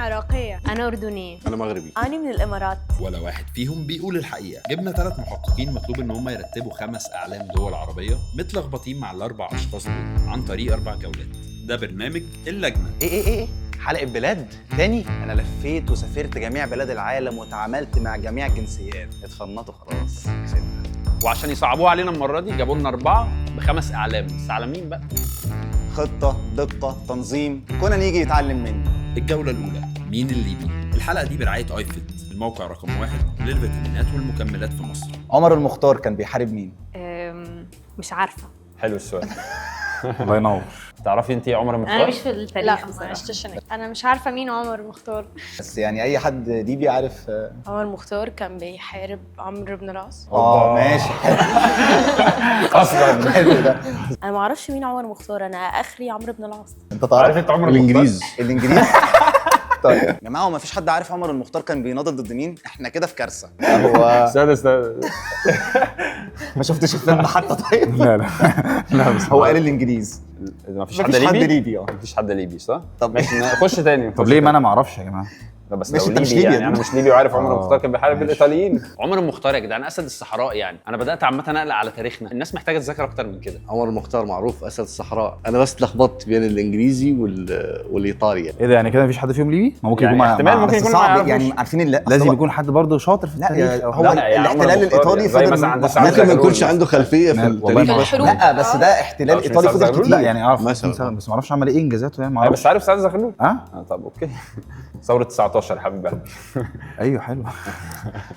عراقية. أنا أردنية. أنا مغربي. أنا من الإمارات. ولا واحد فيهم بيقول الحقيقة. جبنا 3 محققين مطلوب إن هم يرتبوا 5 أعلام دول عربية متلخبطين مع ال4 أشخاص دول عن طريق 4 جولات. ده برنامج اللجنة. ايه حلقة بلاد تاني؟ انا لفيت وسافرت جميع بلاد العالم وتعاملت مع جميع الجنسيات. اتفنطوا خلاص كسبنا. وعشان يصعبوها علينا المرة دي جابوا لنا 4 ب5 أعلام. بس على مين بقى؟ خطة، دقة، تنظيم، كنا نيجي يتعلم مني. الجولة الأولى، مين الليبي؟ الحلقة دي برعاية ايفيت، الموقع رقم 1 للفيتامينات والمكملات في مصر. عمر المختار كان بيحارب مين؟ مش عارفة. حلو السؤال. الله ينور. تعرفي انت ايه عمر المختار؟ أنا مش في التاريخ لا، بصراحة. ما عشتش هناك. أنا مش عارفة مين عمر المختار. بس يعني اي حد ليبي عارف. عمر المختار كان بيحارب عمرو بن العاص. ماشي. اصلا حلو ده. أنا ما أعرفش مين عمر المختار، أنا آخري عمرو بن العاص. انت عارف تعرف انت عمر الإنجليز. الانجليز؟ طيب يا جماعه، هو ما فيش حد عارف عمر المختار كان بيناضل ضد مين؟ احنا كده في كارثه. هو استنى ما شفتش الفيلم حتى؟ طيب لا بس هو قال الانجليز. مفيش مفيش حد حد ليبي؟ ليبي مفيش حد ليبي صح؟ طب ماشي نخش تاني. طب ليه ما انا ما اعرفش يا جماعه؟ لا بس ماشي، لو انت مش ليبي ليبي يعني يا انا مش ليبي وعارف عمر آه، المختار كان بيحارب ماشي. الايطاليين. عمر المختار يا جدعان اسد الصحراء. يعني انا بدات عامه اقلق على تاريخنا. الناس محتاجه تذاكر اكتر من كده. عمر المختار معروف أسد الصحراء. أنا بس اتلخبطت بين الإنجليزي والإيطالي. ايه ده يعني كده مفيش حد فيهم ليبي؟ ما ممكن يعني يكون احتمال ممكن بس يكون ما صعب يعرفوش. يعني عارفين لازم يكون حد برضه شاطر في لا التاريخ. هو لا، يا عمر الاحتلال المختار الايطالي زي فضل مثلا عند سعد ممكن ما زغلول. يكونش عنده خلفية في والله التاريخ ما- بس. لا بس ده احتلال مش ايطالي سعد فضل زغلول؟ كتير. لا يعني اعرف مثلاً. بس ما اعرفش عمل ايه انجازاته يعني ما بس اعرفش. عارف سعد زغلول؟ اه طب اوكي. ثوره 19 يا حبيب قلبي. ايوه حلو.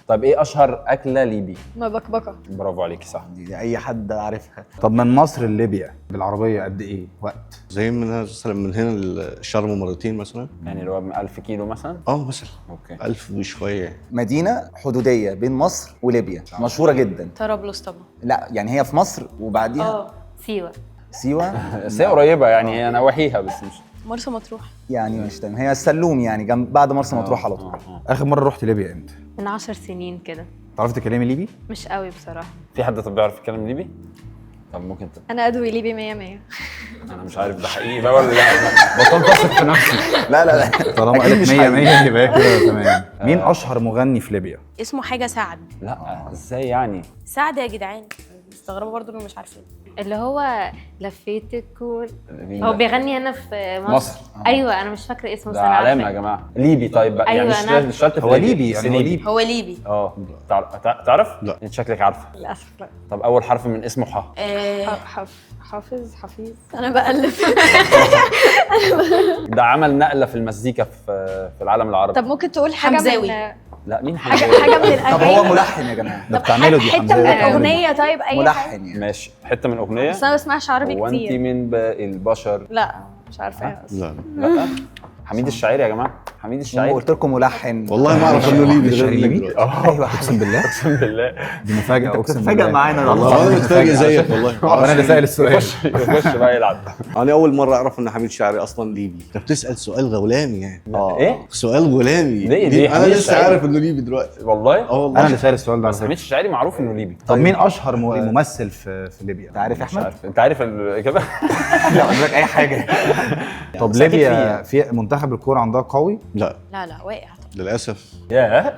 طب ايه اشهر اكله ليبي؟ مبكبكة. برافو عليكي صح. دي اي حد عارفها. طب من مصر لليبيا بالعربيه قد ايه وقت؟ زي مثلا من هنا الشرم مرتين مثلا. يعني اللي هو 1000 كيلو مثلا. مثلا اوكي. 1000 وشوية. مدينه حدوديه بين مصر وليبيا مشهوره جدا. طرابلس طبعا. لا يعني هي في مصر وبعديها سيوة. سيوه. بس هي قريبه يعني هي نواحيها بس مش. مرسى مطروح. يعني مش تمام، هي السلوم يعني جنب بعد مرسى مطروح على طول. اخر مره رحت ليبيا امتى؟ من 10 سنين كده. تعرفي تتكلمي ليبي؟ مش قوي بصراحة. في حد طب بيعرف يتكلم ليبي؟ طب ممكن أنا أدوي ليبي 100. انا مش عارف ده حقيقي بقى ولا لا. بطلت اثق في نفسي. لا طالما أكيد قالت مش 100 حقيقي. 100 يبقى كده تمام. مين اشهر مغني في ليبيا؟ اسمه حاجة سعد. لا ازاي يعني؟ سعد يا جدعان. مستغربة برضه إنه مش عارفين. اللي هو لفيت الكون. مين هو ده؟ بيغني هنا في مصر. مصر. أيوة أنا مش فاكرة اسمه بس ده أنا علامه يا عارفة. جماعه. ليبي طيب بقى أيوة، يعني أنا- مش شرط في هو ليبيا، ليبي بس يعني هو ليبي. هو ليبي. تعرف؟ لا. انت شكلك عارفه. للأسف لا. طب اول حرف من اسمه ح. حافظ. أنا بألف. ده عمل نقله في المزيكا في العالم العربي. طب ممكن تقول حاجة حمزاوي. لا مين حاجة حمزاوي؟ من الأغاني. طب هو ملحن يا جماعه. ده بتاع ميلودي حتة من حمزاوي. الأغنية. طيب أي حاجة. ملحن يعني. ماشي حته من اغنيه. بس أنا ما بسمعش عربي هو انت كتير. من باقي البشر. لا مش عارفة أصلا. لا لا حميد الشاعري يا جماعه. حميد هو الشاعري. قلت لكم ملحن. والله ما أعرف إنه ليبي غير ليبي؟ ليبي دلوقتي. ايوه اقسم بالله اقسم بالله. دي مفاجاه اقسم بالله. بتتفاجئ معانا والله أنا متفاجئ زيك والله. انا اللي سائل السؤال. يخش بقى يلعب. أنا أول مرة أعرف إن حميد شاعري أصلا ليبي. أنت بتسأل سؤال غولامي يعني. ايه؟ سؤال غولامي. ليه أنا حميد لسه الشاعري؟ عارف إنه ليبي دلوقتي. والله؟ والله. انا اللي سائل السؤال ده على بس فكرة. حميد الشاعري معروف انه ليبي. طب مين اشهر ممثل في ليبيا؟ انت عارف يا مش احمد؟ عارف. انت عارف الاجابه؟ لا اقول لك اي حاجه. طب ساكت ليبيا في منتخب الكوره عندها قوي؟ لا لا واقع. للأسف. ياه.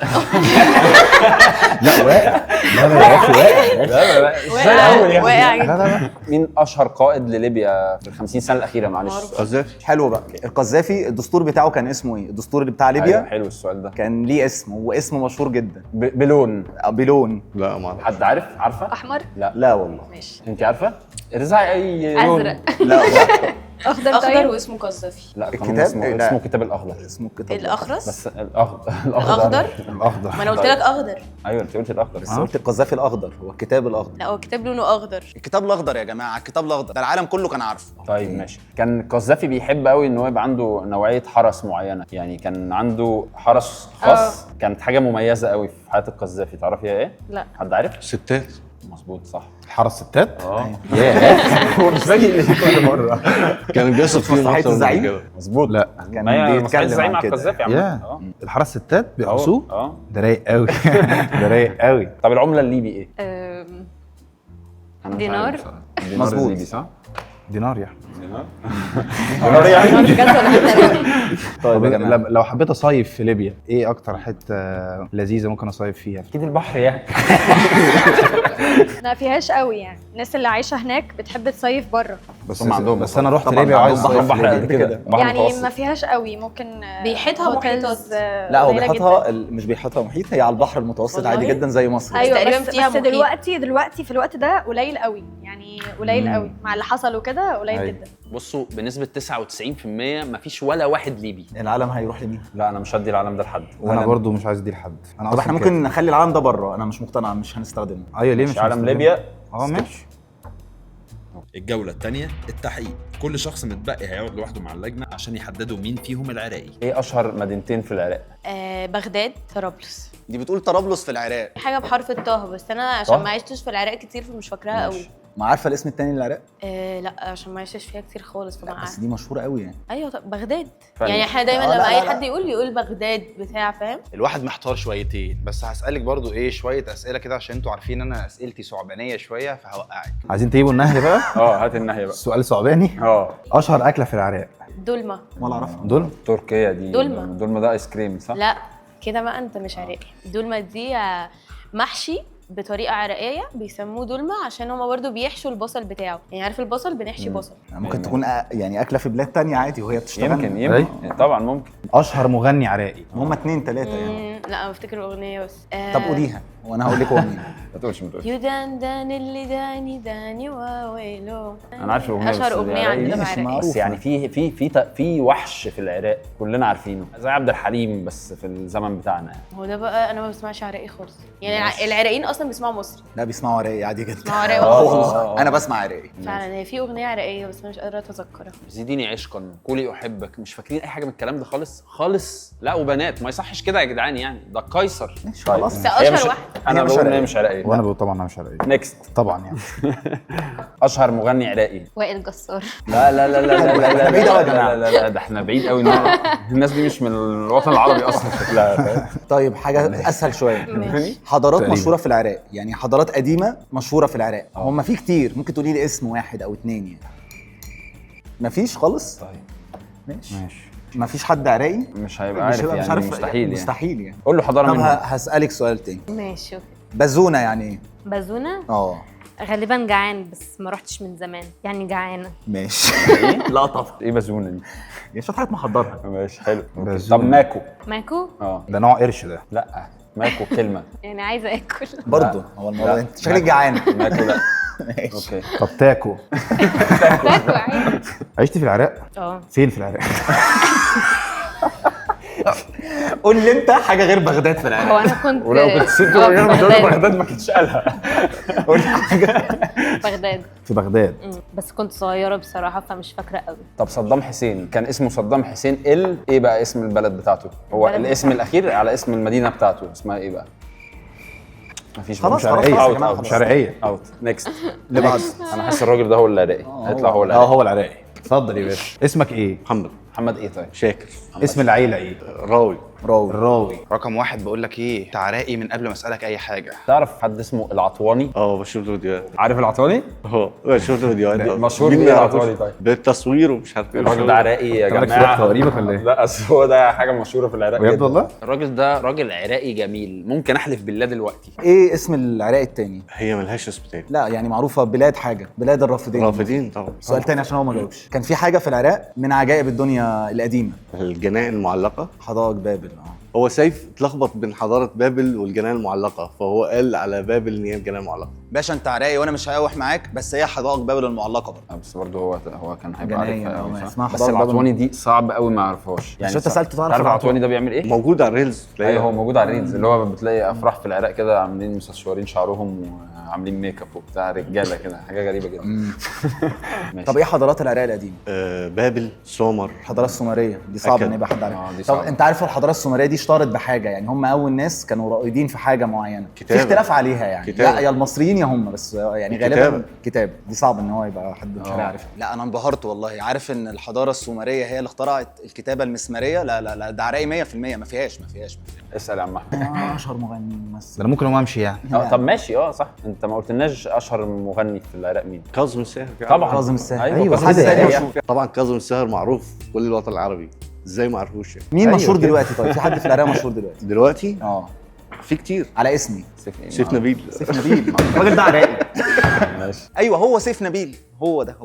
لا واقع. لا لا يا اخي واقع. لا ازاي قوي يعني؟ واقع لا جدا. لا لا. مين اشهر قائد لليبيا في ال50 سنه الاخيره معلش؟ قذافي. حلو بقى. القذافي الدستور بتاعه كان اسمه ايه؟ الدستور اللي بتاع أيوة، ليبيا حلو السؤال ده. كان ليه اسم واسم مشهور جدا. بلون. بلون. لا ما أعرف. حد عارفه؟ أحمر. لا والله. ماشي. انت عارفه؟ ارزعي اي لون. أزرق. لا أخضر. أخضر واسمه قذافي. لا الكتاب؟ الكتاب اسمه لا. اسمه كتاب الاخضر. اسمه الكتاب. الأخرس. بس الاخضر الأخضر. الاخضر. ما أنا قلت لك أخضر. ايوه انت قلت الاخضر. بس قلت القذافي الاخضر هو الكتاب الاخضر. لا هو الكتاب لونه أخضر. الكتاب الاخضر يا جماعه، الكتاب الاخضر ده العالم كله كان عارفه. طيب ماشي. كان قذافي بيحب قوي ان هو يبقى عنده نوعيه حرس معينه. يعني كان عنده حرس خاص. كانت حاجه مميزه قوي في حياه القذافي. تعرفي ايه؟ لا. حد عارف؟ ستات. مظبوط صح. حرس ستات؟ هو مش باجي كل مره. كان بيثق فيهم مصلحة أكتر من الزعيم؟ كده. مظبوط. لا كان ما هي بيتكلم زعيم عن على كده. القذافي عامة. يا الحرس ستات بيقصوه؟ اه. ده رايق قوي. ده رايق قوي. طب العمله الليبي ايه؟ أم، أنا مش دينار. عارف بصراحة. دينار مظبوط. الليبي صح؟ دينار يعني. دينار يعني. بجد ولا حتى طب يا جماعة. لو حبيت اصيف في ليبيا ايه اكتر حته لذيذه ممكن اصيف فيها؟ اكيد البحر يعني. ما فيهاش قوي يعني، الناس اللي عايشه هناك بتحب تصيف بره، هم عندهم بس انا رحت طبعاً ليبيا وعايز عندهم اصيف في بحر ليبيا. قد كده بحر يعني متوسط. ما فيهاش قوي. ممكن بيحيطها هوتيلز، محيطات. لا هو قليلة بيحطها جداً. مش بيحطها محيط، هي على البحر المتوسط والله؟ عادي جدا زي مصر. ايوه تقريباً بس, فيها بس محيط. دلوقتي في الوقت ده قليل قوي يعني، قليل قوي مع اللي حصل وكده، قليل أيوة. جدا. بصوا بنسبة 99% مفيش ولا واحد ليبي. العالم هيروح لمين؟ لا انا مش هدي العالم ده لحد. انا برضو مش عايز دي لحد. انا طب أصلاً احنا كده. ممكن نخلي العالم ده بره، انا مش مقتنع، مش هنستخدمه. ايوه ليه مش مش عالم هنستخدمه؟ ليبيا. ماشي. الجولة الثانية التحقيق. كل شخص متبقي هيقعد لوحده مع اللجنة عشان يحددوا مين فيهم العراقي. ايه اشهر مدينتين في العراق؟ بغداد، طرابلس. دي بتقول طرابلس في العراق. حاجه بحرف الطه، بس انا عشان طه؟ ما عشتش في العراق كتير فمش فاكراها قوي. ما عارفه الاسم التاني للعراق؟ لا عشان ما عشتش فيها كتير خالص فما بس دي مشهوره قوي يعني. ايوه طب بغداد. فعلا. يعني احنا دايما لا، لما لا، اي لا. حد يقول بغداد بتاع، فاهم؟ الواحد محتار شويتين، بس هسألك برضو ايه شوية أسئلة كده عشان انتوا عارفين انا أسئلتي ثعبانية شوية فهوقعك. عايزين تجيبوا النهي بقى؟ هات النهي بقى. السؤال ثعباني. اشهر اكله في العراق؟ دولمه. ولا اعرفها. دول تركيا دي. دولمة. دولمة ده ايس كريم صح؟ لا كده بقى انت مش عراقي. دولمه دي محشي بطريقه عراقيه بيسموه دولمه عشان هما برضو بيحشوا البصل بتاعه. يعني عارف البصل بنحشي بصل. ممكن تكون يعني اكله في بلاد تانية عادي وهي بتشتغل. يمكن طبعا ممكن. اشهر مغني عراقي؟ هم 2 3 يعني. لا انا بفتكر اغنيه بس. طب قوليها وانا هقول لك هو مين. ما تقولش يودان دان اللي داني وويلو. انا عارف الاغنيه اشهر بس اغنيه عندنا مش عراقي. معروف. بس يعني في وحش في العراق كلنا عارفينه زي عبد الحليم بس في الزمن بتاعنا يعني. هو ده بقى انا ما بسمعش عراقي خالص. يعني العراقيين اصلا بيسمعوا مصري. لا بيسمعوا عراقي عادي جدا. بيسمعوا عراقي والله. انا بسمع عراقي. فعلا هي في اغنيه عراقيه بس انا مش قادره اتذكرها. زيديني عشقا، قولي احبك، مش فاكرين اي حاجة من الكلام ده خالص خالص. لا وبنات ما يصحش كده يا جدعان يعني، ده قيصر. خلاص. بس اشهر واحد. انا هي مش بقول ان هي عراقية. مش عراقيه. وانا بقول طبعا انا مش عراقي. نيكست. طبعا يعني. اشهر مغني عراقي. وائل جسار. لا لا لا لا لا لا لا بعيد أوي يا لا جماعة. لا لا ده احنا بعيد قوي. الناس دي مش من الوطن العربي اصلا شكلها فاهم؟ طيب حاجه اسهل شويه. ماشي. حضارات تقريباً. مشهوره في العراق، يعني حضارات قديمه مشهوره في العراق. هم في كتير، ممكن تقولي لي اسم واحد او 2 يعني. مفيش خالص. طيب ماشي. ماشي. مفيش حد عراقي. مش هيبقى عارف هيبقى يعني مستحيل يعني. مستحيل يعني. قول له حضاره طب منهم. هسالك سؤال تاني. ماشي اوكي. بازونه يعني ايه؟ بازونة اه غالبا جعان، بس ما رحتش من زمان يعني جعانة. ماشي. لا طبعا. ايه بازونه دي؟ يا شويه حاجات محضرها. ماشي حلو. أوكي. بازونة. طب ماكو. ماكو ده نوع قرش ده. لا ماكو كلمه. يعني عايزة اكل. برضه هو الموضوع لا. انت شكلك جعان. ماكو لا. ماشي. اوكي. طب تاكو. ماكو عادي. عشت في العراق؟ اه فين في العراق؟ قول لي انت حاجه غير بغداد في العراق. هو انا كنت ولو كنت سبت في مجال بغداد. بغداد ما كنتش قالها. قول لي حاجه. بغداد. في بغداد. بس كنت صغيرة بصراحة فمش فاكرة قوي. طب صدام حسين كان اسمه صدام حسين ايه بقى اسم البلد بتاعته؟ هو البلد الاسم الاخير على اسم المدينه بتاعته اسمها ايه بقى؟ مفيش خلاص، مش خلاص، عراقية. خلاص يا Out, جماعة، out. مش عراقيه. اوت نيكست. اللي بعده. انا حاسس الراجل ده هو العراقي هيطلع هو اه العراقي. هو العراقي. اتفضل يا باشا. اسمك ايه؟ محمد محمد ايه طيب؟ شاكر اسم العيله ايه؟ راوي. راوي. الراوي. رقم واحد بقول لك ايه، انت عراقي من قبل ما اسألك اي حاجة. تعرف حد اسمه العطواني؟ بشوف له فيديوهات. عارف العطواني؟ بشوف له فيديوهات. مشهور مين بيه ما العطواني يعرفوش؟ طيب؟ بالتصوير ومش عارف ايه. الراجل ده عراقي يا مالك جماعه. في قريبك ولا ايه؟ لا اصل هو ده حاجه مشهوره في العراق بجد جداً. والله؟ الراجل ده راجل عراقي جميل، ممكن احلف بالله دلوقتي. ايه اسم العراق التاني؟ هي ملهاش اسم تاني. لا يعني معروفه بلاد حاجه، بلاد الرافدين. رافدين طبعا. سؤال تاني عشان هو ما جاوبش. كان في حاجه في العراق من عجائب الدنيا القديمه. الجنائن المعلقه. حدائق بابل. هو سيف اتلخبط بين حضاره بابل والجنائن المعلقه، فهو قال على بابل ان هي الجنائن المعلقه. باشا انت عراقي وانا مش هقاوح معاك، بس هي حدائق بابل المعلقه برضه. بس برضه هو كان هيبقى جناين عارفها أو أوي، ما صح؟ اسمها بس حضارة العطواني دي صعب قوي ما اعرفهاش مش انت صعب. سألت تعرف عارف العطواني؟ العطواني ده بيعمل ايه؟ موجود على الريلز. ايوه هو موجود على الريلز اللي هو بتلاقي افراح في العراق كده عاملين مسشورين شعرهم وعاملين ميك اب وبتاع رجاله كده حاجه غريبه جدا. ماشي. طب ايه حضارات العراق القديمه؟ بابل، سومر. الحضاره السومريه دي صعب أكد. ان يبقى حد عارفها. دي طب صعبة. انت عارف الحضاره السومريه دي اشتهرت بحاجه، يعني هم اول ناس كانوا رائدين في حاجه معينه. في كتابة. اختلاف عليها يعني. كتابة. لا يا المصريين الكيمياء هم بس يعني غالبا كتاب دي صعب ان هو يبقى حد مش عارف. لا انا انبهرت والله، عارف ان الحضاره السومريه هي اللي اخترعت الكتابه المسماريه. لا لا لا ده عراقي 100%، ما فيهاش. اسال يا عم احمد. اشهر مغني ممثل. ده انا ممكن اقوم امشي يعني. طب ماشي صح، انت ما قلتلناش اشهر مغني في العراق مين؟ كاظم الساهر. طبعا كاظم الساهر. ايوه حد كاظم الساهر يعني. طبعا كاظم الساهر معروف في كل الوطن العربي، ازاي ما عرفوش يعني؟ مين أيوة مشهور كده. دلوقتي؟ طيب في حد في العراق مشهور دلوقتي؟ دلوقتي في كتير. على اسمي سيف نبيل. سيف نبيل. الراجل ده عراقي. ماشي. ايوه هو سيف نبيل، هو ده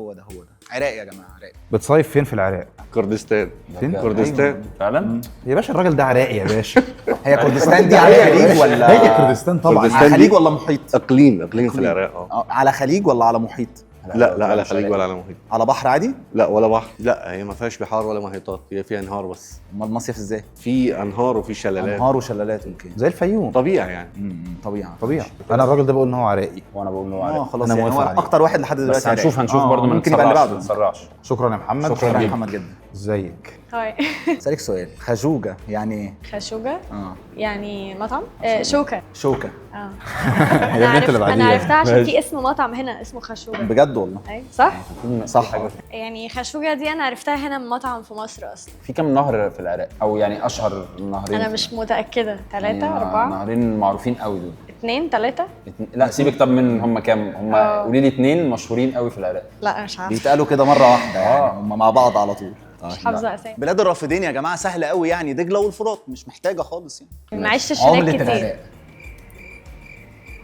عراقي يا جماعه، عراقي. بتصيف فين في العراق؟ كردستان. فين؟ كردستان. فعلا؟ يا باشا الراجل ده عراقي يا باشا. هي كردستان دي على خليج ولا هي كردستان طبعا. كردستان على دي خليج ولا محيط؟ اقليم في العراق. على خليج ولا على محيط؟ لا على خليج ولا على محيط. على بحر عادي؟ لا ولا بحر. لا هي ما فيهاش بحار ولا محيطات، هي فيها انهار بس. امال المصيف ازاي؟ في انهار وفي شلالات. انهار وشلالات. اوكي. زي الفيوم. طبيعي يعني. طبيعي. انا الراجل ده بقول ان هو عراقي. وانا بقول له عراق. خلاص أنا يعني هو موافق عليه. اكتر واحد لحد دلوقتي بس هنشوف عراقي. برضه، ما ممكن يبقى اللي بعده. نتسرعش. شكرا يا محمد. شكرا يا محمد جدا. ازيك؟ هاي. اسالك سؤال، خجوجه يعني ايه؟ خشوجة يعني مطعم. شوكة. شوكه. هي البنت اللي انا بعديها. عرفتها عشان في اسم مطعم هنا اسمه خشوجة. بجد والله؟ ايوه صح. صح. يعني خشوجة دي انا عرفتها هنا من مطعم في مصر اصلا. في كام نهر في العراق او يعني اشهر نهرين؟ انا مش متأكدة. 3 يعني 4 نهرين معروفين قوي دول. 2 3. لا سيبك، طب من هم كام؟ هم قولي لي 2 مشهورين قوي في العراق. لا مش عارفة. بيتقالوا كده مره واحده يعني هم مع بعض على طول. مش حافظة اسامي. بلاد الرافدين يا جماعه سهله قوي يعني، دجله والفرات، مش محتاجه خالص يعني. ما عشتش هناك عملة كتير. العراق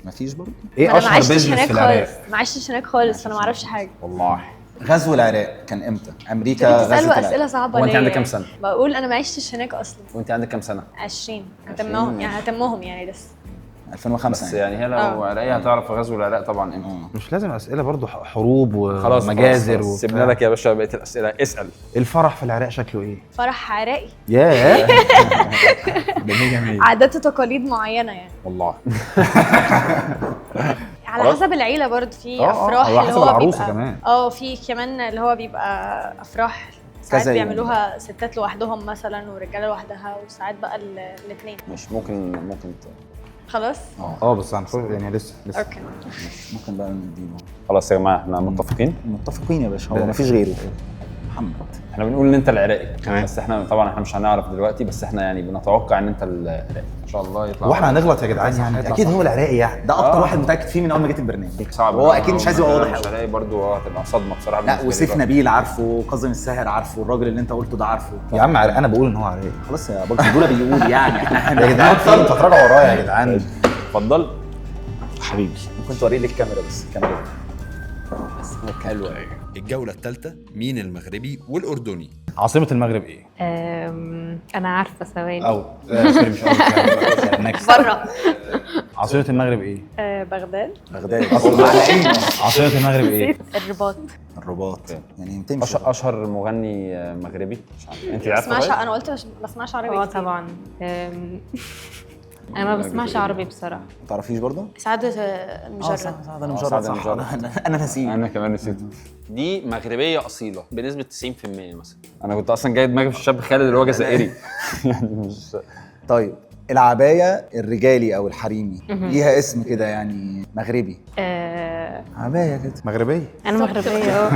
مفيش برضه. ايه ما انا ما اشهر عشتش بيزنس هناك في العراق؟ خالص. ما عشتش هناك خالص فانا ما اعرفش حاجة. والله غزو العراق كان امتى؟ امريكا غزت بتسألوا العراق. اسئلة صعبة هو ليه؟ انت عندك كام سنة؟ بقول انا ما عشتش هناك اصلا. وانت عندك كام سنة؟ 20 هتمهم يعني لسه. 2005 بس يعني هي لو عراقية هتعرف غزو العراق طبعا امتى. مش لازم اسئله برضو حروب خلاص ومجازر سيبنا لك يا باشا بقية الأسئلة، اسأل. الفرح في العراق شكله ايه؟ فرح عراقي. ياه. ده 100. عادات وتقاليد معينة يعني. والله على حسب العيلة برضه في افراح على اللي حسب هو العروسة بيبقى كمان. في كمان اللي هو بيبقى افراح ساعات كذا يوم. بيعملوها ستات لوحدهم مثلا ورجاله لوحدها وساعات بقى الاثنين. مش ممكن خلاص. بس هنخش يعني لسه. اوكي. ممكن بقى نديله. خلاص يا جماعة احنا متفقين؟ متفقين يا باشا، هو مفيش غيره. محمد احنا بنقول ان انت العراقي تمام. بس احنا طبعا مش هنعرف دلوقتي، بس احنا يعني بنتوقع ان انت العراقي ان شاء الله يطلع. واحنا هنغلط يا جدعان يعني اكيد هو العراقي يعني. ده اكتر واحد متاكد فيه من اول ما جيت البرنامج. صعب. هو اكيد مش عايز يبقى واضح مش قوي. العراقي برضه هتبقى صدمة بصراحة. لا بالنسبة لي وسيف برضه. نبيل عارفه، كاظم الساهر عارفه، الراجل اللي انت قلته ده عارفه. يا عم انا بقول ان هو عراقي. خلاص يا باجي دول بيقول يعني احنا يا جدعان في انت هتراجعوا ورايا يا جدعان. اتفضل حبيبي. ممكن توري لي الكاميرا بس الكاميرا. حلو قوي. الجولة الثالثة مين المغربي والأردني؟ عاصمة المغرب ايه؟ انا عارفه ثواني. او سوري مش قصدي. بره. عاصمة المغرب ايه؟ بغداد. بغداد اصلا على عيني. عاصمة المغرب ايه؟ الرباط. الرباط يعني تمشي. اشهر مغني مغربي مش عارف انت عارفه؟ بسمعش. طيب؟ انا قلت ما بسمعش عربي كتير. طبعا. انا ما بسمعش عربي بصراحه. ما تعرفيش برضه؟ سعد المجرد. سعد المجرد سعد صح. المجرد. انا نسيت. انا كمان نسيت. دي مغربيه اصيله بنسبه 90% مثلا. انا كنت اصلا جاي دماغي في الشاب خالد اللي هو جزائري. يعني مش طيب العبايه الرجالي او الحريمي ليها اسم كده يعني مغربي. عبايه كده مغربية. انا مغربيه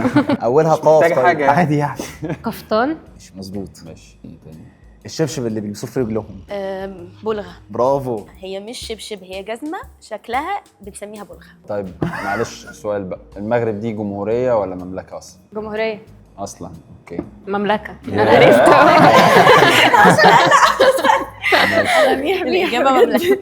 اولها قاف. محتاجة طيب. حاجة. عادي يعني. قفطان. مش مظبوط. ماشي ايه تاني؟ الشبشب اللي بيلبسوه في رجلهم. بلغة. برافو. هي مش شبشب، هي جزمة شكلها بنسميها بلغة. طيب معلش سؤال بقى، المغرب دي جمهوريه ولا مملكه اصلا؟ جمهورية. اصلا اوكي. مملكه. انا عرفت. الإجابة مملكة.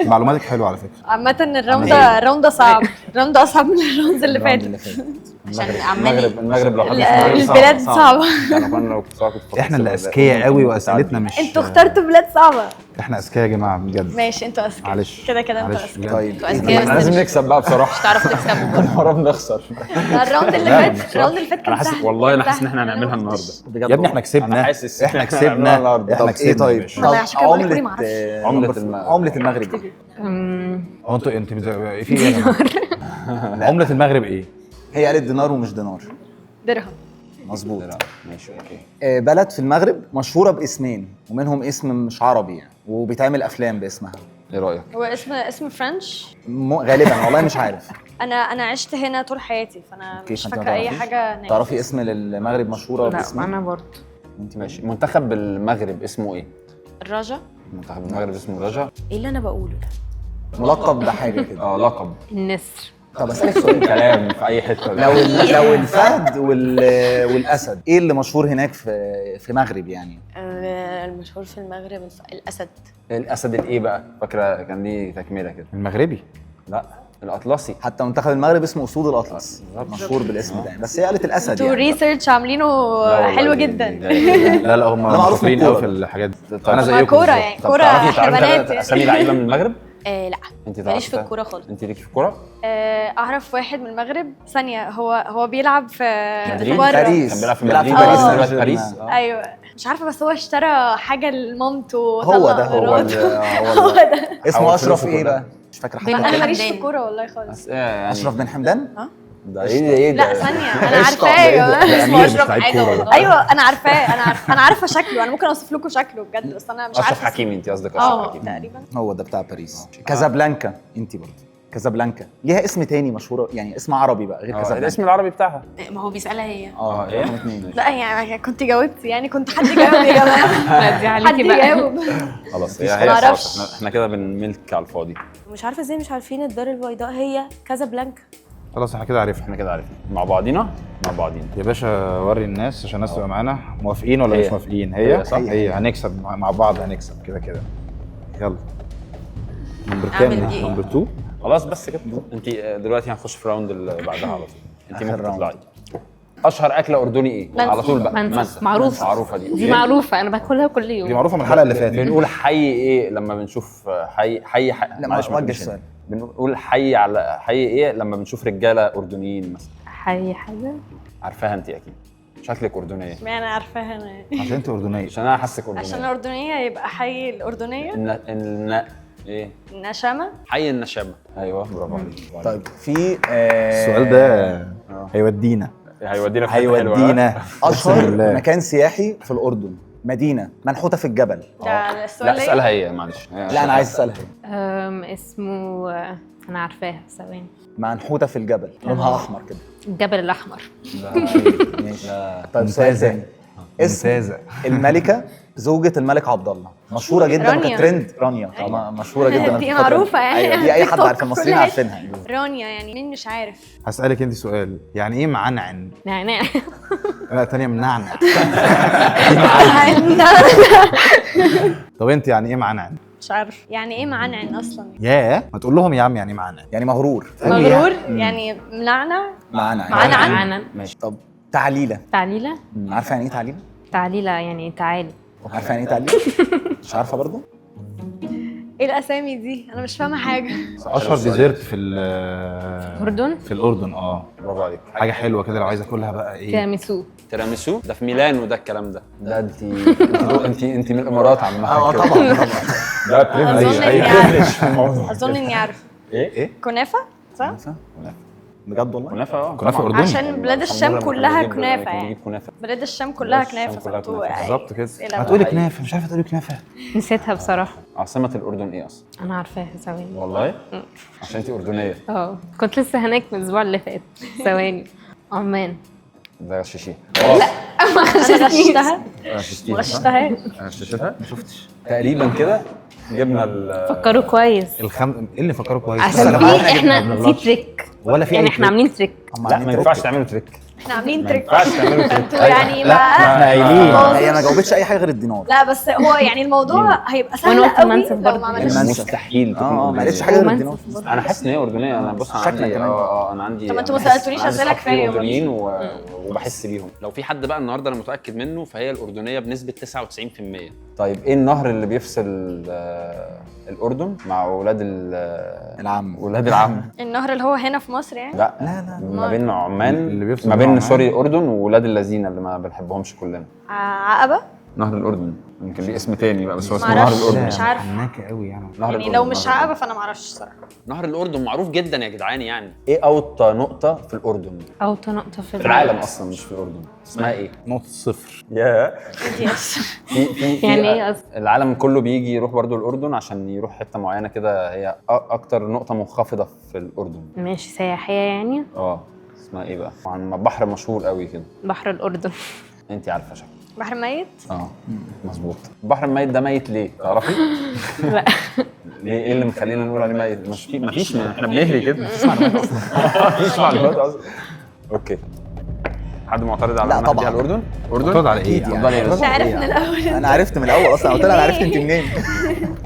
معلوماتك حلوة على فكرة. عامة الراوند ده صعب. الراوند ده أصعب من الراوند اللي فاتت. عشان عمال المغرب لو حد مش مغربي البلاد صعبة. انا كنا لو كنت صعب كنت فكرت احنا اللي في اذكياء قوي واسئلتنا مش. انتوا اخترتوا بلاد صعبة. احنا اذكياء يا جماعة بجد. ماشي انتوا أذكياء. معلش. كده كده انتوا معلش أذكياء. بجد. طيب انتوا أذكياء بس لازم مش نكسب بقى بصراحه. هتعرفوا تكسبوا. المره بنخسر. الراوند اللي فات كان انا حاسس سهل. والله انا كان حاسس ان احنا سهل. هنعملها أنا ما النهارده. كنتش- بجد يا ابني احنا انا كسبنا. حاسس احنا إن هنعملها كسبنا. النهاردة. احنا طب ايه كسبنا. طيب؟ باشا. والله عشان كده بقول لكم عملة ما أعرفش. عملة المغرب ايه؟ هو انتوا في ايه يا جماعة؟ عملة المغرب ايه؟ هي قالت دينار ومش دينار. درهم. مظبوط. ماشي اوكي. بلد في المغرب مشهورة باسمين ومنهم اسم مش عربي يعني وبيتعمل افلام باسمها. ايه رايك؟ هو اسم فرنش. غالبا والله مش عارف. انا عشت هنا طول حياتي، فانا أوكي، مش فأنت فاكره ما اي تعرفيش؟ حاجه نهائي. تعرفي اسم المغرب مشهوره لا باسمها؟ انا برضه. انت ماشي. منتخب المغرب اسمه ايه؟ الرجا. منتخب المغرب اسمه الرجا. ايه اللي انا بقوله ده؟ ملقب بحاجه كده. لقب. النسر. طب اسالك سؤال. كلام في اي حته. لو الفهد والاسد، ايه اللي مشهور هناك في مغرب يعني؟ المشهور في المغرب الاسد. الاسد الايه بقى؟ فاكره كان ليه تكمله كده. المغربي. لا الاطلسي. حتى منتخب المغرب اسمه اسود الاطلس، مشهور بالاسم ده، بس هي قالت الاسد انتوا يعني. ريسيرش عاملينه حلو جدا. لا لا هم معروف شاطرين من قوي الكورة. في الحاجات دي. طب انا ما زيكم كوره بالظبط. يعني، طب كوره تعرفي احنا بنات يعني. اسامي لعيبه من المغرب؟ لا انت ماليش في تعرفي؟ الكوره خالص. انت ليكي في الكوره؟ اعرف واحد من المغرب ثانيه، هو بيلعب في مدريد؟ بره. باريس. كان بيلعب في بيلعب في مدريد. باريس. دلوقتي باريس. ايوه مش عارفه، بس هو اشترى حاجه لمامته. هو ده هو هو ده. اسمه حول اشرف فلوسه ايه كلها. بقى؟ مش فاكره حتى. انا ماليش في حمدان. الكوره والله خالص. يعني اشرف بن حمدان. ده ايه لا ده؟ ثانيه، انا عارفاه يا جماعه. اسمه اشرف حاجه والله. ايوه انا عارفاه، انا عارفه شكله، انا ممكن اوصف لكم شكله بجد، بس انا مش عارفه. اشرف حكيمي. انت قصدك اشرف اه حكيمي. تقريبا. هو ده بتاع باريس. كازابلانكا. انت برضه كازابلانكا ليها اسم تاني مشهوره يعني، اسم عربي بقى غير كازابلانكا. الاسم العربي بتاعها. ما هو بيسالها هي. ايه؟ رقم 2. لا يعني كنت جاوبت يعني، كنت حد يجاوب يا جماعه. دي حد عليكي بقى. يجاوب. خلاص ما هي اعرفش. خلاص. احنا كده بنملك على الفاضي. مش عارفه ازاي مش عارفين الدار البيضاء هي كازابلانكا. خلاص احنا كده عرفنا. احنا كده عرفنا مع بعضينا. يا يا باشا وري الناس عشان الناس تبقى معانا موافقين ولا هي. مش موافقين. هي صح؟ هي هنكسب مع بعض، هنكسب كده كده. يلا نمبر أعمل كام؟ دي إيه؟ نمبر 2. خلاص بس كده. انت دلوقتي هنخش في الراوند اللي بعدها على طول. انت آخر ممكن راوند. تطلعي. اشهر اكله اردني ايه؟ منسف. على طول بقى. منسف. معروفة. معروفه دي. دي معروفه، انا باكلها كل دي يوم. معروفه من الحلقه اللي فاتت. بنقول حي ايه لما بنشوف حي لا معلش ما وجه تقوليش السؤال. بنقول حي على حي ايه لما بنشوف رجاله اردنيين مثلا. حي حاجه. عارفاها انت اكيد. شكلك اردنيه. اشمعنى عارفاها انا؟ عشان انت اردنيه. عشان انا حاسك اردنيه. عشان الاردنيه يبقى حي الاردنيه. ايه؟ النشامه. حي النشامه. ايوه برافو عليك. طيب في السؤال ده هيودينا هيودينا في حتة حلوة. هيودينا اشهر بالله. مكان سياحي في الاردن، مدينه منحوته في الجبل. ده السؤال لا اسالها هي معلش. لا انا عايز اسالها. اسمه انا عارفاها ثواني. منحوته في الجبل، لونها احمر كده. الجبل الاحمر. ماشي. طيب سؤال تاني. اسم ممتازه. الملكه زوجة الملك عبد الله، مشهورة جدا رانيا. وكانت ترند. رانيا طبعا مشهورة جدا. دي في الفترة معروفة يعني. ايوه دي اي تيك حد توك عارف، المصريين كل عارفينها يعني. رانيا يعني مين مش عارف. هسألك انت سؤال، يعني ايه معنعن؟ نعناع. لا تانية منعنع. طب انت يعني ايه معنعن؟ مش عارف يعني ايه معنعن اصلا. ياه ما تقول لهم يا عم يعني ايه معنعن. يعني مغرور. مغرور يعني منعنع. معانا معنعن. ماشي. طب تعليلة. تعليله. عارفة يعني ايه تعليلة؟ تعليله يعني تعالي. عارفة يعني ايه تعليلة؟ مش عارفة برضو؟ ايه الاسامي دي؟ انا مش فاهمة حاجة. اشهر ديزرت في الاردن. في الاردن برافو عليك. حاجه حلوه كده لو عايز اكلها بقى ايه. تيراميسو. تيراميسو ده في ميلانو ده الكلام ده. ده انت من الامارات عامه. طبعا. ده اظن اني عارف. اظن اني عارف. ايه؟ كنافة صح؟ بجد والله؟ كنافه. كنافه اردني. عشان بلاد الشام كلها كنافة يعني. كنافه. بلاد الشام كلها بلاد الشام كنافة كلها فانتوا كنافة. يعني بالظبط كده. أسئلة هتقولي بقى. كنافه مش عارفه تقولي كنافه. نسيتها بصراحه. عاصمه الاردن ايه اصلا؟ انا عارفاها ثواني. والله عشان انت اردنيه. كنت لسه هناك من الاسبوع اللي فات. ثواني. عمان. ده غشاشين. انا غشتها. غششتيها. ما غشتهاش. غششتها؟ ما شفتش تقريبا كده. جبنا فكروا كويس. ايه اللي فكروا كويس؟ عشان في احنا في تريك. ولا في يعني أي احنا تريك؟ عاملين تريك. لا ما ينفعش تعملوا تريك. احنا عاملين ما تريك. ينفعش تعملوا تريك. انتوا يعني لا احنا بقى قايلين. هي ما جاوبتش اي حاجة غير الدينار. لا بس هو يعني الموضوع هيبقى سهل وأنا قلت قوي المنسف لو برضه. ما عملناش. المنسف. مستحيل تكون ما أردنية. قالتش حاجة غير ومنسف الدينار. برضه. انا حاسس ان هي اردنيه. انا بص شكلك عندي كمان. انا عندي. طب ما انتوا أنا ما بحس- سألتونيش أنا عندي أسئلة صحاب كفاية. اردنيين وبحس بيهم. لو في حد بقى النهارده انا متاكد منه فهي الاردنيه بنسبه 99%. طيب ايه النهر اللي بيفصل الاردن مع اولاد العم. ولاد العم؟ النهر اللي هو هنا في مصر يعني. لا لا. ما بين عمان اللي بيفصل ما مع بين عمان. سوري الاردن وولاد اللذين اللي ما بنحبهمش كلنا. عقبة. نهر الاردن يمكن ليه اسم تاني بقى، بس هو اسمه نهر معرفش، الاردن. مش عارف. حناكه قوي يعني. نهر يعني الأردن، لو مش نهر عقبه الأردن. فانا معرفش الصراحه. نهر الاردن معروف جدا يا جدعان يعني. ايه اوطى نقطه في الاردن؟ اوطى نقطه في العالم اصلا مش في الاردن، اسمها ايه؟ نقطه صفر. يا يس. في يعني ايه اصلا؟ العالم كله بيجي يروح برضو الاردن عشان يروح حته معينه كده، هي اكتر نقطه منخفضه في الاردن. ماشي، سياحيه يعني. اسمها ايه بقى؟ عن بحر مشهور قوي كده. بحر الاردن. انت عارفه شكله. بحر ميت. مظبوط. البحر الميت ده ميت ليه؟ تعرفي؟ لا. ليه؟ ايه اللي مخلينا نقول عليه ميت؟ مفيش احنا بنهري كده. مفيش معلومات اصلا. مفيش معلومات اصلا. اوكي. حد معترض على لا منهج طبعاً. الاردن؟ اردن؟ معترض على ايه؟ اتفضلي يا انت باشا. عارف من الاول. انا عرفت من الاول اصلا، قلت لها انا عرفت انت منين.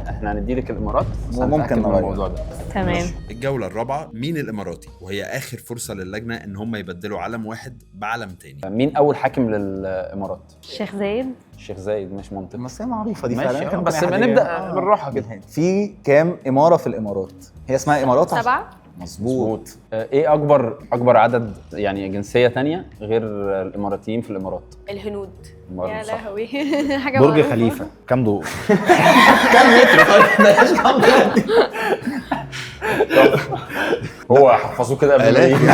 احنا هندي لك الامارات بس ممكن هنتأكد من نغير. الموضوع ده. تمام. الجولة الرابعة مين الإماراتي، وهي آخر فرصة للجنة إن هم يبدلوا علم واحد بعلم تاني. مين اول حاكم للامارات؟ الشيخ زايد. الشيخ زايد. مش منطقي. بس هي معروفه دي ماشي، فعلا. كان بس ممكن أي حد نبدأ يجي. بالراحة كده. في كام اماره في الامارات؟ هي اسمها امارات 7. مظبوط. ايه اكبر عدد يعني جنسيه تانية غير الاماراتيين في الامارات؟ الهنود. يا صح. لهوي. حاجه برج معروفة. خليفه كام دور؟ هو حفظوه كده قبل ما آلاف يجي.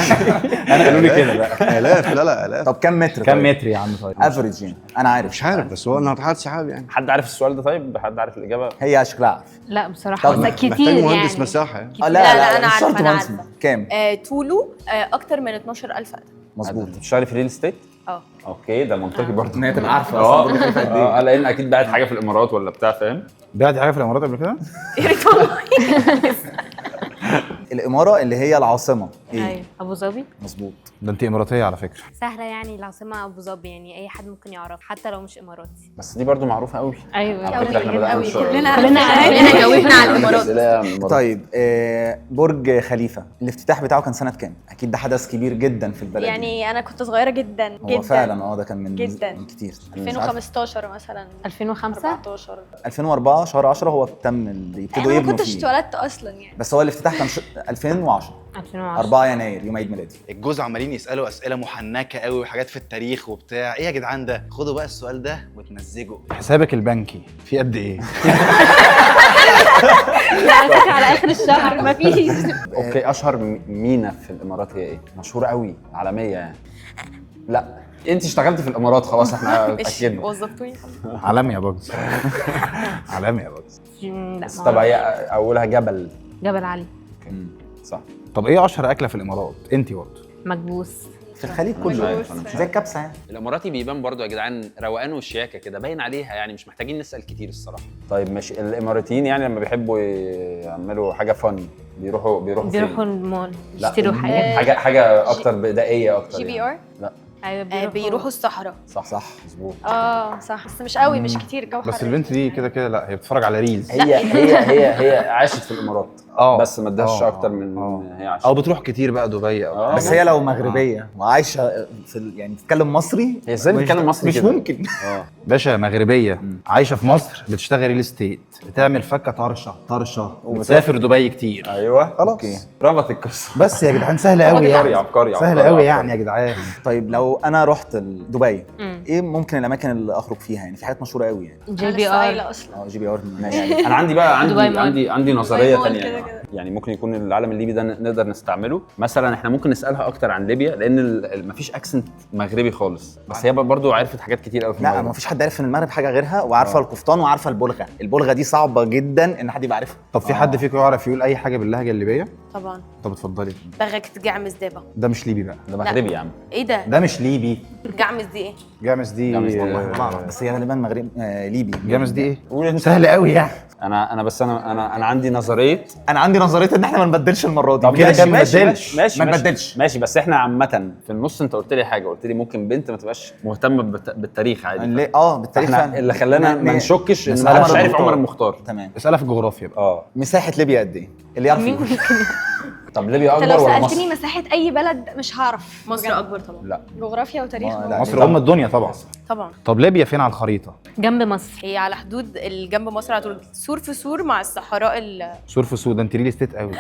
انا قالوا لي كده بقى. الاف، لا الاف. طب كام متر؟ كام طيب؟ متر يا عم؟ طيب افريج يعني انا عارف. مش عارف، بس هو ناطحات سحاب يعني. حد عارف السؤال ده؟ طيب حد عارف الاجابه؟ هي شكلها عارف. لا بصراحه طب بس محتاج كتير مهندس يعني. مساحه يعني. لا لا، أنا مش عارفة، شرط أنا مهندس. عارفة. كام؟ طوله اكتر من 12,000 قدم. مظبوط. انت بتشتغلي في ريل استيت؟ اه. اوكي، ده منطقي برضه. ان هي تبقى عارفه اه اصلا برج خليفه قد ايه. لان اكيد باعت حاجه في الامارات ولا بتاع، فاهم؟ بعت حاجه في الامارات قبل كده؟ يا ريت والله. الاماره اللي هي العاصمه ايه؟ ايوه، ابو ظبي. مظبوط. ده انت اماراتيه على فكره. سهله يعني، العاصمه ابو ظبي، يعني اي حد ممكن يعرف حتى لو مش اماراتي. بس دي برضه معروفه قوي. ايوه على فكره احنا بدانا قوي. الشهر. كلنا جاوبنا على الامارات. طيب برج خليفه الافتتاح بتاعه كان سنه كام؟ اكيد ده حدث كبير جدا في البلد. يعني انا كنت صغيره جدا هو جدا. فعلا ده كان من جدا. من كتير. 2015 مثلا. 2005. 14. 2004 شهر 10 هو تم اللي يبتدوا انا ما يبنوا كنتش فيه. اتولدت اصلا يعني. بس هو الافتتاح كان 2010 2010. 4 يناير يوم عيد ميلادي. الجوز عمالين يسالوا اسئله محنكه قوي وحاجات في التاريخ وبتاع. ايه يا جدعان ده؟ خدوا بقى السؤال ده وتمزجوا. حسابك البنكي في قد ايه؟ على اخر الشهر مفيش. اوكي، اشهر مينا في الامارات هي ايه؟ مشهوره قوي عالميه يعني. لا انت اشتغلتي في الامارات خلاص، احنا مش اتاكدنا. وظفتوني. عالمي يا باجز. عالمي يا باجز. لا، بس طب هي اولها جبل. جبل علي. صح. طب ايه اشهر اكله في الامارات؟ انت برضه. مكبوس. في الخليج مش كله عارف، أنا مش زي الكبسه يعني. الاماراتي بيبان برضو يا جدعان روقان وشياكه كده، باين عليها يعني، مش محتاجين نسال كتير الصراحه. طيب ماشي، الاماراتيين يعني لما بيحبوا يعملوا حاجه فن بيروحوا بيروحوا فين؟ المول لا، يشتروا حاجات. حاجه اكتر بدائيه اكتر. جي بي يعني. ار. لا ايوه بيروحوا الصحراء. صح مظبوط. صح، بس مش قوي، مش كتير الجو حر. بس البنت دي كده كده لا، هي بتتفرج على ريلز. هي عاشت في الامارات. بس ما ادهاش اكتر من هي عاشت. او بتروح كتير بقى دبي او بس هي لو مغربيه وعايشه في يعني بتتكلم مصري، هي ازاي بتتكلم مصري مش كده؟ ممكن. باشا مغربيه عايشه في مصر، بتشتغل ريل استيت، بتعمل فكه طرشه وبتسافر دبي كتير. ايوه خلاص. اوكي، ربط القصه. بس يا جدعان سهله قوي يعني. عبقري سهله قوي يعني يا جدعان. طيب لو انا رحت دبي، ايه ممكن الاماكن اللي اخرج فيها؟ يعني في حاجات مشهوره قوي يعني. جي بي ار. اصلا. جي بي ار ماشي. انا عندي بقى دبي عندي نظريه مول ثانيه كده كده. يعني ممكن يكون العالم الليبي ده نقدر نستعمله. مثلا احنا ممكن نسالها اكتر عن ليبيا لان مفيش اكسنت مغربي خالص، بس هي برضو عرفت حاجات كتير قوي في لا، المغرب. ما فيش حد عارف ان المغرب حاجه غيرها، وعارفه القفطان وعارفه البلغه دي صعبه جدا ان حد يبقى عارفها. طب في حد فيكم يعرف يقول اي حاجه باللهجه الليبيه؟ طبعا. طب اتفضلي. بغك تجعمز دابا. ده مش ليبي بقى، ده مغربي يا عم. ايه ده؟ ده مش ليبي. جعمز دي ايه؟ جامس دي والله ما اعرف، بس هي غالبا مغرب ليبي. جامس دي ايه؟ قول انت. سهل قوي يعني. انا عندي نظريه. انا عندي نظريه ان احنا ما نبدلش المره دي. طب كده ماشي كده ما ماشي نبدلش. ماشي ما ماشي نبدلش. ماشي، بس احنا عامه في النص انت قلت لي حاجه، قلت لي ممكن بنت ما تبقاش مهتمه بالتاريخ عادي. ليه؟ بالتاريخ احنا فعلا. اللي خلانا ما نشكش ان نسألها محدش عارف المختار. عمر المختار. تمام. اسالها في الجغرافيا بقى. مساحه ليبيا قد ايه؟ اللي يعرف يقول. طب ليبيا انت اكبر لو ولا سالتني مصر؟ مساحه اي بلد مش هعرف. مصر اكبر طبعا. لا جغرافيا وتاريخ. لا. مصر ام الدنيا طبعا. طبعا. طب ليبيا فين على الخريطه؟ جنب مصر. هي على حدود جنب مصر على طول، سور في سور مع الصحراء سور في سور، ده انت ريل استيت قوي.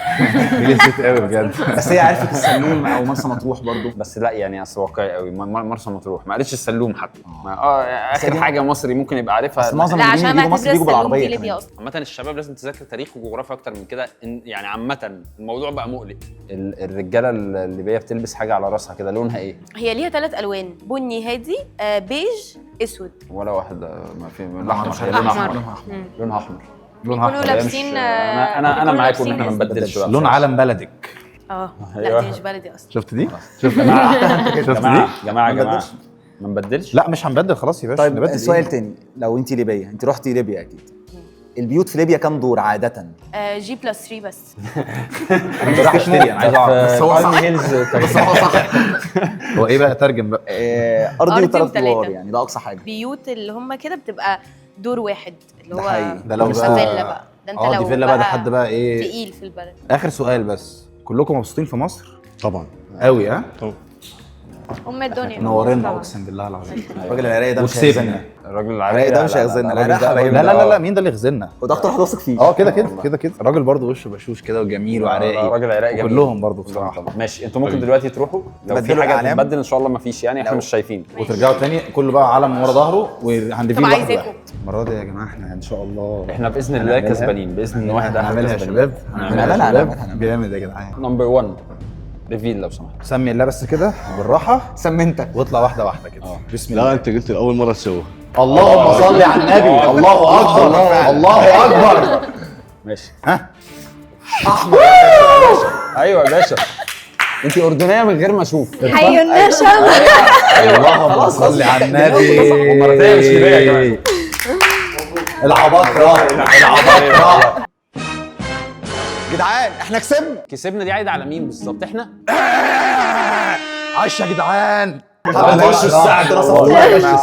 ريل استيت قوي بجد. بس هي عرفت السلوم او مرسى مطروح برضو. بس لا يعني اصل واقعي قوي، مرسى مطروح ما قالتش السلوم حتى. اخر حاجه مصري ممكن يبقى عارفها. بس معظم لا اللي عشان بيجوا ما مصر تدرس بيجوا السلوم بالعربيه دي ليبيا كمان. اصلا. عامة الشباب لازم تذاكر تاريخ وجغرافيا اكتر من كده، يعني عامة الموضوع بقى مقلق. الرجاله الليبيه بتلبس حاجه على راسها كده، لونها ايه؟ هي ليها 3 الوان، بني هادي، بيج، اسود. ولا واحده ما في لونها أحمر. احمر. لونها احمر. مم. لونها احمر. لونها يكونوا احمر. لابسين انا معاكم ان احنا ما نبدلش بقى. لون علم بلدك. لا أيوة. دي مش بلدي اصلا. شفت دي؟ شفت دي؟ شفت دي؟ جماعه ما نبدلش؟ ما نبدلش. لا مش هنبدل خلاص يا باشا. طيب نبدل سؤال إيه؟ تاني، لو انت ليبيه، انت رحتي ليبيا اكيد، البيوت في ليبيا كام دور عاده؟ G+3 بس. انا مش رايح اشتري، انا عايز اعرف. بس هو صح. بس هو صح. هو ايه بقى؟ ترجم بقى. ارضي أرضي وثلاث وتلاتة. ادوار، يعني ده اقصى حاجه. بيوت اللي هم كده بتبقى دور واحد، اللي ده هو حقيقي. ده لو بتبقى فيلا بقى. ده انت لو دي فيلا بقى، ده حد بقى ايه؟ تقيل في البلد. اخر سؤال بس، كلكم مبسوطين في مصر؟ طبعا قوي ها؟ ام الدنيا. نورنا اقسم بالله العظيم. الراجل العراقي ده مش وكسبنا. هيغزلنا. الراجل العراقي ده مش هيغزلنا. الراجل العراق ده- حبايبنا. لا لا لا لا، مين ده اللي يغزلنا؟ وده اكتر واحد واثق فيه. اه كده كده كده كده. الراجل برضه وشه بشوش كده وجميل وعراقي. راجل عراقي جميل. كلهم برضه بصراحه. ماشي، انتوا ممكن دلوقتي تروحوا لو في تبدلوا حاجه الأعلام؟ تتبدل ان شاء الله ما فيش، يعني احنا لو- مش شايفين. وترجعوا تاني كله بقى علم ورا ظهره وهندفيل طب واحد عايزاكم. واحد. المره دي يا جماعه احنا ان شاء الله احنا باذن الله هنعملها. كسبانين باذن واحد هنعملها يا شباب. هنعملها، يا هنعملها. شباب. جامد يا جدعان. نمبر 1 ريفيل لو سمحت. سمي الله بس كده بالراحه سمنتك. واطلع واحده واحده كده. بسم الله. لا انت قلت اول مره تسويها. اللهم صل على النبي. الله اكبر. الله اكبر. ماشي. ها؟ ايوه يا باشا، انت اردنيه من غير ما اشوف. حي النشم. اللهم صل على النبي. ومرتين مش ليبيا يا جماعه. العباقرة. العباقرة. جدعان احنا كسبنا. كسبنا دي عايده على مين بالظبط؟ احنا عاش يا جدعان. وش الساعه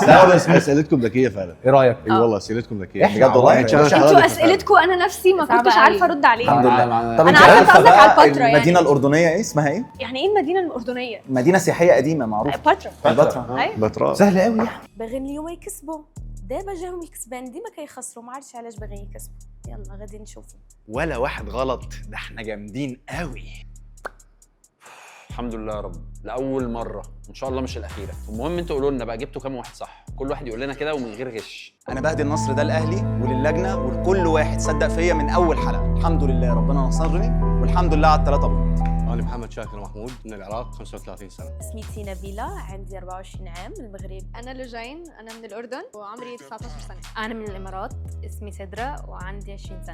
لا بس اسئلتكم ذكيه فعلا. ايه رايك؟ اي والله اسئلتكم ذكيه. بجد والله. انتوا اسئلتكم انا نفسي ما صعبة كنتش قوي. عارفه ارد عليها. الحمد لله. طب أنا انت عارفة عارفه قصدك على بقى الفترة يعني. المدينه الاردنيه ايه اسمها ايه؟ يعني ايه المدينه الاردنيه؟ مدينه سياحيه قديمه معروفه. باترا. البتراء. ايوه. بتراء. سهل قوي. باغين اليوم يكسبوا، دابا جاهم الكسبان ديما كيخسروا، ما عرفتش علاش باغيين يكسبوا. يلا غادي نشوفوا. ولا واحد غلط، ده احنا جامدين قوي. الحمد لله يا رب، لاول مره ان شاء الله مش الاخيره. المهم انتوا قولوا لنا بقى جبتوا كام واحد صح، كل واحد يقول لنا كده ومن غير غش. انا بهدي النصر ده لاهلي وللجنه ولكل واحد صدق فيا من اول حلقه. الحمد لله ربنا نصرني، والحمد لله على الثلاثه بونت. انا محمد شاكر محمود من العراق، 35 سنه. سميتي نبيلة، عندي 24 عام، من المغرب. انا لجين، انا من الاردن وعمري 19 سنه. انا من الامارات، اسمي سدرة وعندي 20 سنه.